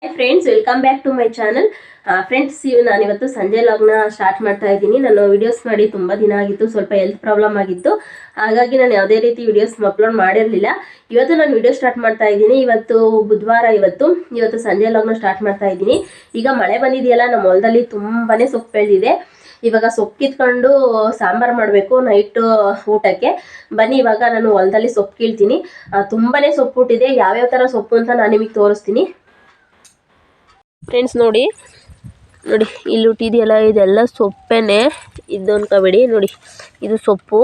Hi friends, welcome back to my channel. Friends, ನಾನಿವತ್ತು ಸಂಜೆ ಲಾಗ್ನ start ಮಾಡ್ತಾ ಇದ್ದೀನಿ. ನಾನು ವಿಡಿಯೋಸ್ ಮಾಡಿ ತುಂಬ ದಿನ ಆಗಿತ್ತು, ಸ್ವಲ್ಪ ಹೆಲ್ತ್ ಪ್ರಾಬ್ಲಮ್ ಆಗಿತ್ತು. ಹಾಗಾಗಿ ನಾನು ಯಾವುದೇ ರೀತಿ ವಿಡಿಯೋಸ್ ಅಪ್ಲೋಡ್ ಮಾಡಿರಲಿಲ್ಲ. ಇವತ್ತು ನಾನು ವಿಡಿಯೋ ಸ್ಟಾರ್ಟ್ ಮಾಡ್ತಾ ಇದ್ದೀನಿ. ಇವತ್ತು ಬುಧವಾರ. ಇವತ್ತು ಸಂಜೆ ಲಾಗ್ನ ಸ್ಟಾರ್ಟ್ ಮಾಡ್ತಾ ಇದ್ದೀನಿ. ಈಗ ಮಳೆ ಬಂದಿದೆಯಲ್ಲ, ನಮ್ಮ ಹೊಲದಲ್ಲಿ ತುಂಬಾ ಸೊಪ್ಪು ಬೆಳೆದಿದೆ. ಇವಾಗ ಸೊಪ್ಪು ಕಿತ್ಕೊಂಡು ಸಾಂಬಾರು ಮಾಡಬೇಕು ನೈಟ್ ಊಟಕ್ಕೆ. ಬನ್ನಿ, ಇವಾಗ ನಾನು ಹೊಲದಲ್ಲಿ ಸೊಪ್ಪು ಕೀಳ್ತೀನಿ. ತುಂಬಾ ಸೊಪ್ಪು ಹುಟ್ಟಿದೆ. ಯಾವ್ಯಾವ ಥರ ಸೊಪ್ಪು ಅಂತ ನಾನು ನಿಮಗೆ ತೋರಿಸ್ತೀನಿ. ಫ್ರೆಂಡ್ಸ್, ನೋಡಿ ಇಲ್ಲಿ ಹುಟ್ಟಿದೆಯಲ್ಲ, ಇದೆಲ್ಲ ಸೊಪ್ಪೇನೆ. ಇದು ಅನ್ಕೋಬೇಡಿ, ನೋಡಿ ಇದು ಸೊಪ್ಪು.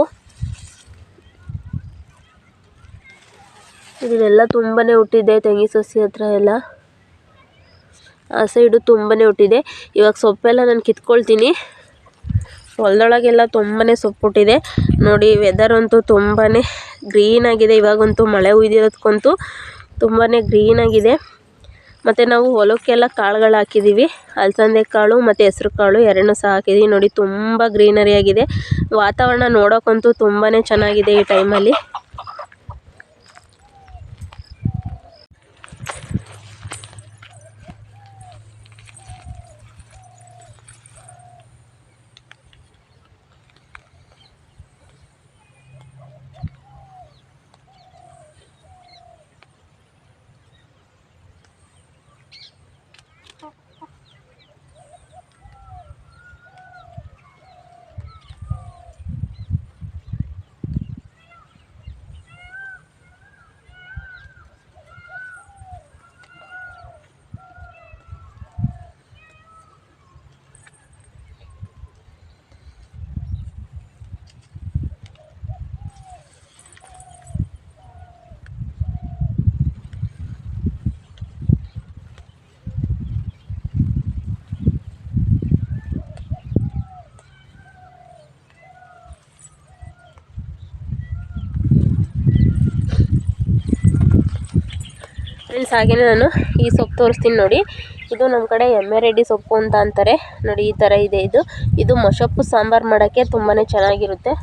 ಇದೆಲ್ಲ ತುಂಬಾ ಹುಟ್ಟಿದೆ. ತೆಂಗಿ ಸಸಿ ಹತ್ರ ಎಲ್ಲ ಆ ಸೈಡು ತುಂಬಾ ಹುಟ್ಟಿದೆ. ಇವಾಗ ಸೊಪ್ಪೆಲ್ಲ ನಾನು ಕಿತ್ಕೊಳ್ತೀನಿ. ಹೊಲದೊಳಗೆಲ್ಲ ತುಂಬಾ ಸೊಪ್ಪು ಹುಟ್ಟಿದೆ. ನೋಡಿ, ವೆದರ್ ಅಂತೂ ತುಂಬಾ ಗ್ರೀನ್ ಆಗಿದೆ. ಇವಾಗಂತೂ ಮಳೆ ಹುಯ್ದಿರೋದಕ್ಕಂತೂ ತುಂಬಾ ಗ್ರೀನ್ ಆಗಿದೆ. ಮತ್ತು ನಾವು ಹೊಲಕ್ಕೆಲ್ಲ ಕಾಳುಗಳು ಹಾಕಿದ್ದೀವಿ. ಅಲಸಂದೆ ಕಾಳು ಮತ್ತು ಹೆಸ್ರು ಕಾಳು ಎರಡನ್ನೂ ಸಹ ಹಾಕಿದ್ದೀವಿ. ನೋಡಿ, ತುಂಬ ಗ್ರೀನರಿ ಆಗಿದೆ. ವಾತಾವರಣ ನೋಡೋಕ್ಕಂತೂ ತುಂಬಾ ಚೆನ್ನಾಗಿದೆ ಈ ಟೈಮಲ್ಲಿ. ಫ್ರೆಂಡ್ಸ್, ಹಾಗೆಯೇ ನಾನು ಈ ಸೊಪ್ಪು ತೋರಿಸ್ತೀನಿ. ನೋಡಿ, ಇದು ನಮ್ಮ ಕಡೆ ಎಮ್ಮೆ ರೆಡ್ಡಿ ಸೊಪ್ಪು ಅಂತ ಅಂತಾರೆ. ನೋಡಿ, ಈ ಥರ ಇದೆ. ಇದು ಮೊಸಪ್ಪು ಸಾಂಬಾರು ಮಾಡೋಕ್ಕೆ ತುಂಬಾ ಚೆನ್ನಾಗಿರುತ್ತೆ.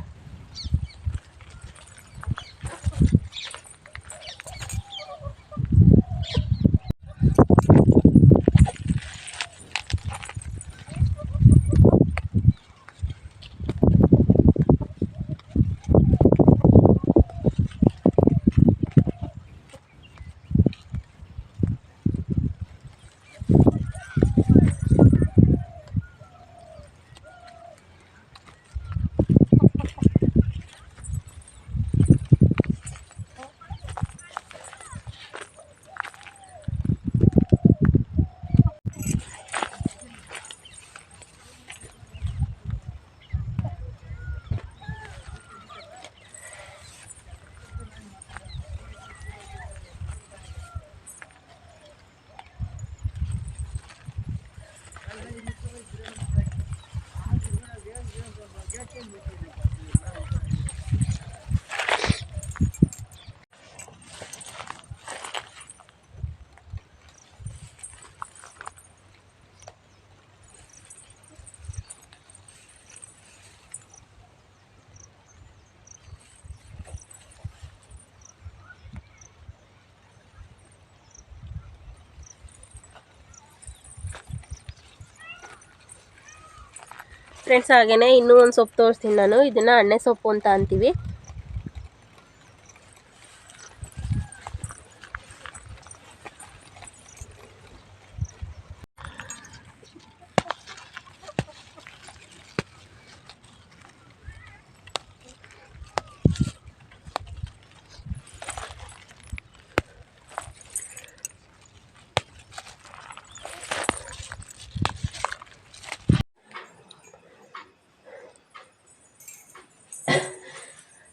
ಫ್ರೆಂಡ್ಸ್, ಹಾಗೆಯೇ ಇನ್ನೂ ಒಂದು ಸೊಪ್ಪು ತೋರಿಸ್ತೀನಿ ನಾನು. ಇದನ್ನು ಅಣ್ಣೆ ಸೊಪ್ಪು ಅಂತ ಅಂತೀವಿ.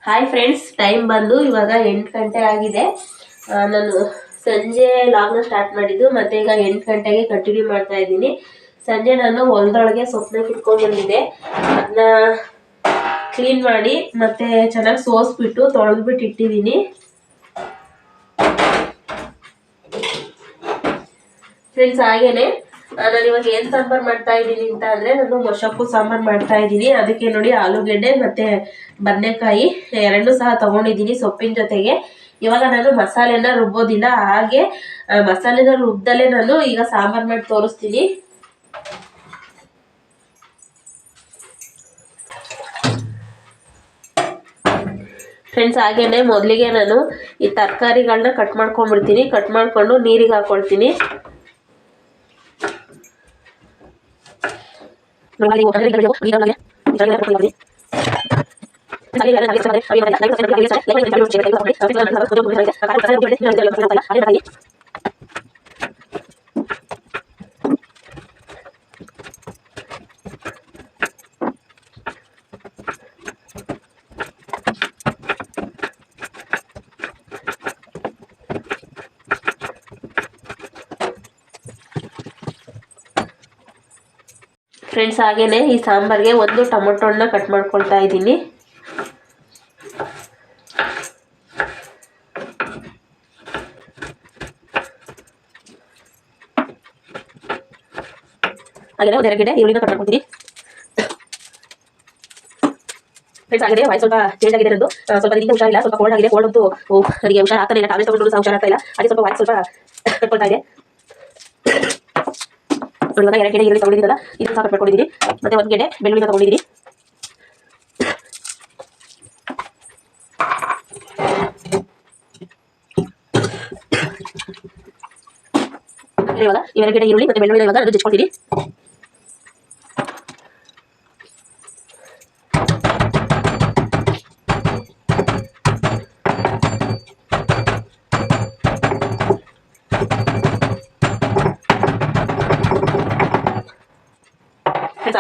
ಹಾಯ್ ಫ್ರೆಂಡ್ಸ್, ಟೈಮ್ ಬಂದು ಇವಾಗ 8 ಗಂಟೆ ಆಗಿದೆ. ನಾನು ಸಂಜೆ ಲಾಗ್ನ ಸ್ಟಾರ್ಟ್ ಮಾಡಿದ್ದು, ಮತ್ತು ಈಗ 8 ಗಂಟೆಗೆ ಕಂಟಿನ್ಯೂ ಮಾಡ್ತಾ ಇದ್ದೀನಿ. ಸಂಜೆ ನಾನು ಹೊಲದೊಳಗೆ ಸೊಪ್ಪನ್ನ ಕಿತ್ಕೊಂಡು ಬಂದಿದ್ದೆ. ಅದನ್ನ ಕ್ಲೀನ್ ಮಾಡಿ ಮತ್ತು ಚೆನ್ನಾಗಿ ಸೋಸ್ಬಿಟ್ಟು ತೊಳೆದ್ಬಿಟ್ಟು ಇಟ್ಟಿದ್ದೀನಿ. ಫ್ರೆಂಡ್ಸ್, ಹಾಗೇನೆ ನಾನು ಇವಾಗ ಏನು ಸಾಂಬಾರು ಮಾಡ್ತಾ ಇದ್ದೀನಿ ಅಂತ ಅಂದರೆ, ನಾನು ಮೊಸಪ್ಪು ಸಾಂಬಾರು ಮಾಡ್ತಾ ಇದ್ದೀನಿ. ಅದಕ್ಕೆ ನೋಡಿ, ಆಲೂಗೆಡ್ಡೆ ಮತ್ತು ಬದನೆಕಾಯಿ ಎರಡನ್ನೂ ಸಹ ತೊಗೊಂಡಿದ್ದೀನಿ ಸೊಪ್ಪಿನ ಜೊತೆಗೆ. ಇವಾಗ ನಾನು ಮಸಾಲೆನ ರುಬ್ಬೋದಿಲ್ಲ, ಹಾಗೆ ಮಸಾಲೆನ ರುಬ್ದಲ್ಲೇ ನಾನು ಈಗ ಸಾಂಬಾರ್ ಮಾಡಿ ತೋರಿಸ್ತೀನಿ. ಫ್ರೆಂಡ್ಸ್, ಹಾಗೇನೆ ಮೊದಲಿಗೆ ನಾನು ಈ ತರಕಾರಿಗಳನ್ನ ಕಟ್ ಮಾಡ್ಕೊಂಡ್ಬಿಡ್ತೀನಿ. ಕಟ್ ಮಾಡ್ಕೊಂಡು ನೀರಿಗೆ ಹಾಕೊಳ್ತೀನಿ. ಫ್ರೆಂಡ್ಸ್, ಹಾಗೇನೆ ಈ ಸಾಂಬಾರ್ಗೆ ಒಂದು ಟೊಮೊಟೊ ಹಣ್ಣನ್ನ ಕಟ್ ಮಾಡ್ಕೊಳ್ತಾ ಇದ್ದೀನಿ. ಹಾಗೆ ಒಂದು 2 ಗೆಡ್ಡೆ ಈರುಳ್ಳಿನ ಕಟ್ ಮಾಡ್ಕೊತೀನಿ. ಫ್ರೆಂಡ್ಸ್, ಹಾಗೆ ವಾಯ್ಸ್ ಸ್ವಲ್ಪ ಚೇಂಜ್ ಆಗಿದೆ ನಂದು. ಸ್ವಲ್ಪ ದಿನ ಹುಷಾರಿಲ್ಲ, ಸ್ವಲ್ಪ ಕೋಲ್ಡ್ ಆಗಿದೆ. ಕೋಲ್ಡ್ ಅಂತೂ ನನಗೆ ಹುಷಾರ್ ಆಗ್ತಾನೆ ಇಲ್ಲ. ಟ್ಯಾಬ್ಲೆಟ್ ತಗೊಂಡು ಸಹ ಹುಷಾರಾಗ್ತಾ ಇಲ್ಲ. ಹಾಗೆ ಸ್ವಲ್ಪ ವಾಯ್ಸ್ ಸ್ವಲ್ಪ ಕಟ್ಕೊಳ್ತಾ ಇದೆ. ಇವಾಗ 2 ಗೆಡ್ಡೆ ಈರುಳ್ಳಿ ತಗೊಂಡಿದ್ದೀನಲ್ಲ, ಇದು ಸಹ ಕಟ್ ಮಾಡ್ಕೊಂಡಿದ್ದೀನಿ. ಮತ್ತೆ 1 ಗೆಡ್ಡೆ ಬೆಳ್ಳುಳ್ಳಿನ ತಗೊಂಡಿದ್ದೀನಿ. ಇವಾಗ 2 ಗೆಡ್ಡೆ ಈರುಳ್ಳಿ ಮತ್ತೆ ಬೆಳ್ಳುಳ್ಳಿ ಇವಾಗ ನಾನು ಜಜ್ಕೊಳ್ತೀನಿ.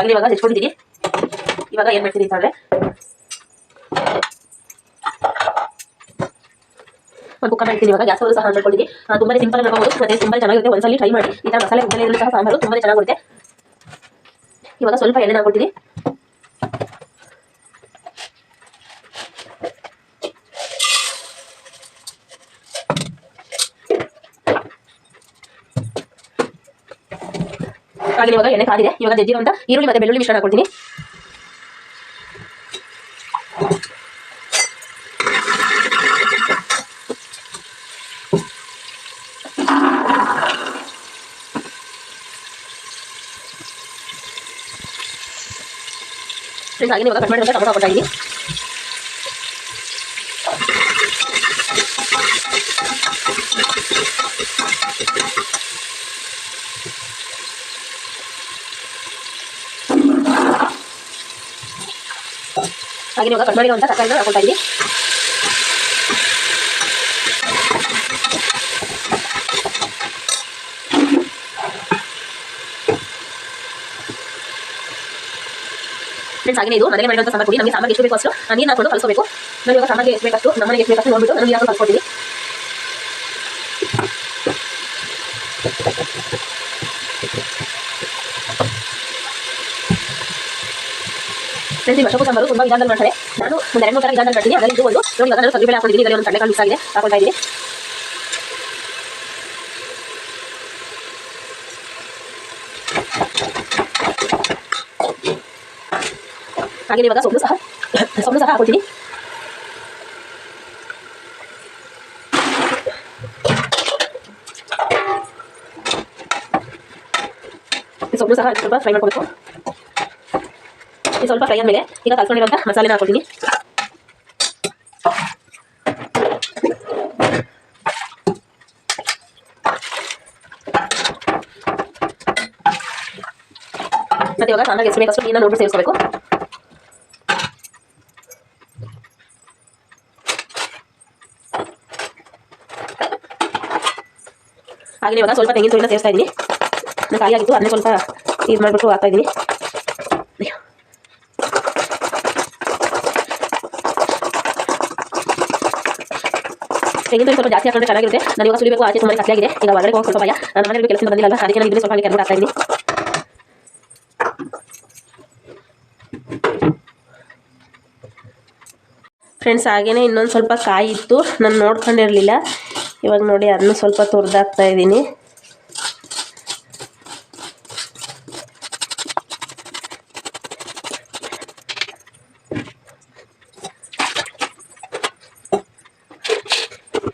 ಆಗಲಿ ಇವಾಗ ಹೆಚ್ಕೊಂಡಿದ್ದೀನಿ. ಇವಾಗ ಏನು ಮಾಡ್ತೀನಿ ಅಂತಂದರೆ ಒಂದು ಕುಕ್ಕರ್ ಮಾಡ್ತೀನಿ. ಇವಾಗ ಗ್ಯಾಸ್ ಸಹ ಆನ್ ಮಾಡ್ಕೊಂಡಿದ್ದೀನಿ. ತುಂಬಾ ಸಿಂಪಲ್ ಮಾಡ್ಬೋದು, ಮತ್ತೆ ತುಂಬಾ ಚೆನ್ನಾಗಿರುತ್ತೆ. ಒಂದ್ಸಲಿ ಟ್ರೈ ಮಾಡಿ. ಈ ಥರ ಮಸಾಲೆ ಮುದ್ದೆಯಲ್ಲಿ ಸಹ ಸಾಂಬಾರು ತುಂಬಾ ಚೆನ್ನಾಗಿರುತ್ತೆ. ಇವಾಗ ಸ್ವಲ್ಪ ಎಣ್ಣೆ ಹಾಕ್ಕೊಳ್ತೀನಿ. ಹಾಗೆ ಇವಾಗ ಎಣ್ಣೆ ಕಾದಿದೆ. ಇವಾಗ ಜಜ್ಜಿರುವಂತ ಈರುಳ್ಳಿ ಮತ್ತೆ ಬೆಳ್ಳುಳ್ಳಿ ಮಿಶ್ರಣ ಹಾಕೊಳ್ತೀನಿ. ಹಾಗೆ ಇವಾಗ ಕಟ್ ಮಾಡಿರುವಂತ ಟೊಮೊಟೊ ಹಾಕೊಳ್ತಾ ಇದ್ದೀನಿ. ಹಾಗೆ ಇವಾಗ ಕಟ್ ಮಾಡಿರುವಂತ ತರಕಾರಿನ ಹಾಕೊಳ್ತಾ ಇದ್ದೀನಿ. ಫ್ರೆಂಡ್ಸ್, ಹಾಗೆ ಇದು ಮನೆಗೆ ಮಾಡಿರುವಂತ ಸಾಂಬಾರು ಪುಡಿ. ನಮಗೆ ಸಾಂಬಾರಿಗೆ ಎಷ್ಟು ಬೇಕು ಅಷ್ಟು ನೀರು ಹಾಕೊಂಡು ಕಲಿಸಬೇಕು. ನಾನು ಇವಾಗ ಸಾಂಬಾರಿಗೆ ಎಷ್ಟು ಬೇಕಷ್ಟು ನಮ್ಮನೆಗೆ ಎಷ್ಟು ಬೇಕಷ್ಟು ನೋಡ್ಬಿಟ್ಟು ನಾನು ನೀರು ಹಾಕೊಂಡು ಕಲಿಸ್ಕೊಡ್ತೀನಿ. ಫ್ರೆಂಡ್ಸ್, ಈ ಮಸೊಪ್ಪು ಸಾಂಬಾರು ತುಂಬಾ ವಿಧಾನದಲ್ಲಿ ಮಾಡ್ತಾರೆ. ನಾನು ಒಂದು 2-3 ಥರ ವಿಧಾನದಲ್ಲಿ ಮಾಡ್ತೀನಿ. ಅದರಲ್ಲಿ ಇದು ಒಂದು ನೋಡಿ. ಇವಾಗ ನಾನು ಕರಿಬೇಳೆ ಹಾಕೊಂಡಿದ್ದೀನಿ. ಇದರಲ್ಲಿ ಒಂದು ಕಡಲೆಕಾಳು ಮಿಕ್ಸ್ ಆಗಿದೆ, ಹಾಕೊಳ್ತಾ ಇದ್ದೀನಿ. ಹಾಗೆ ಇವಾಗ ಸೊಪ್ಪು ಸಹ ಹಾಕೊಳ್ತೀನಿ. ಸೊಪ್ಪು ಸಹ ಸ್ವಲ್ಪ ಫ್ರೈ ಮಾಡ್ಕೋಬೇಕು. ಸ್ವಲ್ಪ ಫ್ರೈ ಆದಮೇಲೆ ಈಗ ಕಲ್ಸ್ಕೊಂಡಿರುವಂಥ ಮಸಾಲೆನ ಹಾಕೊಳ್ತೀನಿ. ಮತ್ತೆ ಇವಾಗ ಸಾಂಬಾರಿಗೆ ಎಷ್ಟು ಬೇಕಷ್ಟು ನೀರನ್ನ ನೋಡ್ಬಿಟ್ಟು ಸೇರಿಸ್ಕೋಬೇಕು. ಹಾಗೆ ಇವಾಗ ಸ್ವಲ್ಪ ತೆಂಗಿನ ತುರಿನ ಸೇರಿಸ್ತಾ ಇದ್ದೀನಿ. ನಾನು ಖಾಲಿ ಆಗಿತ್ತು, ಅದನ್ನೇ ಸ್ವಲ್ಪ ಇದು ಮಾಡಿಬಿಟ್ಟು ಹಾಕ್ತಾ ಇದ್ದೀನಿ. ತೆಂಗಿನ ತುರಿ ಸ್ವಲ್ಪ ಜಾಸ್ತಿ ಹಾಕೊಂಡ್ರೆ ಚೆನ್ನಾಗಿರುತ್ತೆ. ನಾನು ಇವಾಗ ಸುಲಿಬೇಕು, ಆಚೆ ತುಂಬಾ ಕತ್ಲಾಗಿದೆ. ಈಗ ಹೊರಗಡೆ ಹೋಗಿ ಸ್ವಲ್ಪ ಭಯ. ನಾನು ಮನೆಯಲ್ಲಿ ಕೆಲಸದಿಂದ ಬಂದಿಲ್ಲ, ಅದಕ್ಕೆ ನಾನು ಇದನ್ನೇ ಸ್ವಲ್ಪ ಹಾಕಿ ಕರ್ಬಿಟ್ಟು ಹಾಕ್ತಾ ಇದ್ದೀನಿ. ಫ್ರೆಂಡ್ಸ್, ಹಾಗೇನೆ ಇನ್ನೊಂದು ಸ್ವಲ್ಪ ಕಾಯಿ ಇತ್ತು, ನಾನು ನೋಡ್ಕೊಂಡಿರಲಿಲ್ಲ. ಇವಾಗ ನೋಡಿ ಅದನ್ನು ಸ್ವಲ್ಪ ತುರಿದಾಕ್ತಾ ಇದ್ದೀನಿ.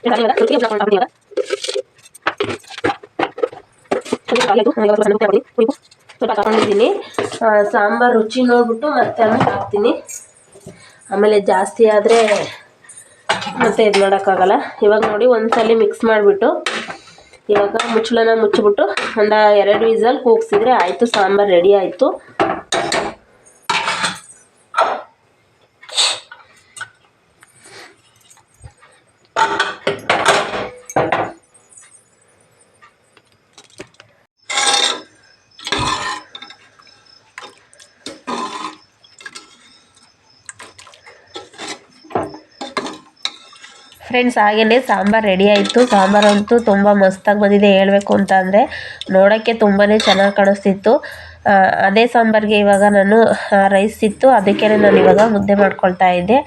ಸ್ವಲ್ಪ ಹಾಕೊಂಡಿದ್ದೀನಿ. ಸಾಂಬಾರು ರುಚಿ ನೋಡ್ಬಿಟ್ಟು ಮತ್ತೆ ಆಮೇಲೆ ಹಾಕ್ತೀನಿ. ಆಮೇಲೆ ಜಾಸ್ತಿ ಆದರೆ ಮತ್ತೆ ಇದು ಮಾಡೋಕ್ಕಾಗಲ್ಲ. ಇವಾಗ ನೋಡಿ ಒಂದ್ಸಲ ಮಿಕ್ಸ್ ಮಾಡಿಬಿಟ್ಟು ಇವಾಗ ಮುಚ್ಚಳನ ಮುಚ್ಚಿಬಿಟ್ಟು ಒಂದು 2 ವಿಸಲ್ ಕೂಗಿಸಿದ್ರೆ ಆಯಿತು, ಸಾಂಬಾರು ರೆಡಿ ಆಯಿತು. ಫ್ರೆಂಡ್ಸ್ ಹಾಗೆಯೇ ಸಾಂಬಾರು ರೆಡಿ ಆಯಿತು. ಸಾಂಬಾರಂತೂ ತುಂಬ ಮಸ್ತಾಗಿ ಬಂದಿದೆ. ಹೇಳಬೇಕು ಅಂತ ಅಂದರೆ ನೋಡೋಕ್ಕೆ ತುಂಬಾ ಚೆನ್ನಾಗಿ ಕಾಣಿಸ್ತಿತ್ತು. ಅದೇ ಸಾಂಬಾರಿಗೆ ಇವಾಗ ನಾನು ರೈಸ್ ಇತ್ತು, ಅದಕ್ಕೆ ನಾನು ಇವಾಗ ಮುದ್ದೆ ಮಾಡ್ಕೊಳ್ತಾ ಇದ್ದೆ.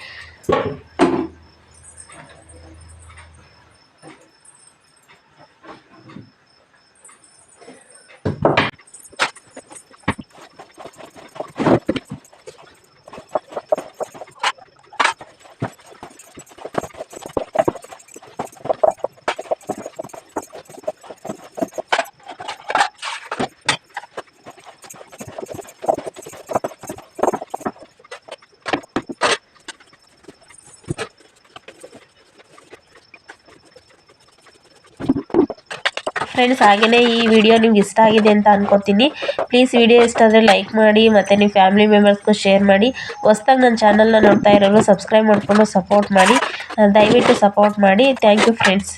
ಫ್ರೆಂಡ್ಸ್ ಹಾಗೆಯೇ ಈ ವಿಡಿಯೋ ನಿಮ್ಗೆ ಇಷ್ಟ ಆಗಿದೆ ಅಂತ ಅನ್ಕೋತೀನಿ. ಪ್ಲೀಸ್ ವಿಡಿಯೋ ಇಷ್ಟ ಆದರೆ ಲೈಕ್ ಮಾಡಿ ಮತ್ತು ನಿಮ್ಮ ಫ್ಯಾಮಿಲಿ ಮೆಂಬರ್ಸ್ಗೂ ಶೇರ್ ಮಾಡಿ. ಹೊಸ್ದಾಗಿ ನನ್ನ ಚಾನಲ್ನ ನೋಡ್ತಾ ಇರೋರು ಸಬ್ಸ್ಕ್ರೈಬ್ ಮಾಡಿಕೊಂಡು ಸಪೋರ್ಟ್ ಮಾಡಿ, ದಯವಿಟ್ಟು ಸಪೋರ್ಟ್ ಮಾಡಿ. Thank you friends.